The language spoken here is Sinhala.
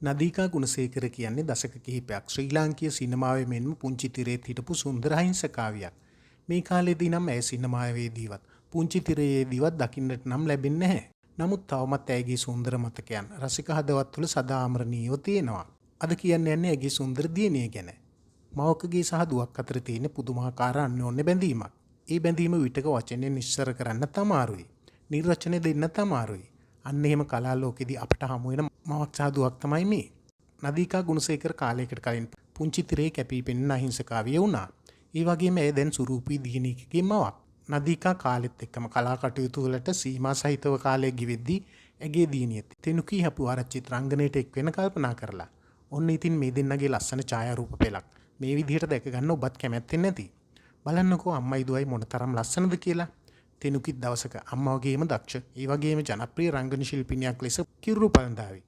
නදීකා ගුණසේකර කියන්නේ දශක කිහිපයක් ශ්‍රී ලාංකීය සිනමාවේ මෙන්ම පුංචි තිරේත් හිටපු සුන්දර අහිංසකාවියක්. මේ කාලේදී නම් ඇය සිනමාවේදීවත් පුංචි තිරයේදීවත් දකින්නට නම් ලැබෙන්නේ නැහැ. නමුත් තවමත් ඇයගේ සුන්දර මතකයන් රසික හදවත් තුළ සදා අමරණීයව තියෙනවා. අද කියන්න යන්නේ ඇයගේ සුන්දර දියණිය ගැන. මවකගේ සහ දුවක් අතර තියෙන පුදුමාකාර අන්‍යෝන්‍ය බැඳීමක්. ඒ බැඳීම විටක වචනෙන් නිශ්චර කරන්න අමාරුයි. නිර්වචනය දෙන්න අමාරුයි. අන්න එහෙම කලා ලෝකෙදී අපට හමු වෙන මවක් සහ දුවක් තමයි මේ. නදීකා ගුණසේකර කාලයකට කලින් පුංචි තිරේ කැපී පෙනෙන අහිංසකාවිය වුණා. ඒ වගේම ඇය දැන් සුරූපී දියණියකගේ මවක්. නදීකා කාලෙත් එක්කම කලා කටයුතු වලට සීමා සහිතව කාලය ගෙවෙද්දී ඇගේ දියණියත් තෙනුකී හපු ආරච්චිත් රංගනයට එක් වෙන කල්පනා කරලා. ඔන්න ඉතින් මේ දෙන්නගේ ලස්සන ඡායාරූප පෙළක් මේ විදිහට දැක ගන්න ඔබත් කැමැත්තෙන් නැති. බලන්නකෝ අම්මයි දුවයි මොනතරම් ලස්සනද කියලා. තෙනුකිත් දවසක අම්මා වගේම දක්ෂ ඒ වගේම ජනප්‍රිය රංගන ශිල්පිනියක් ලෙස කිරුරු පළඳාවි.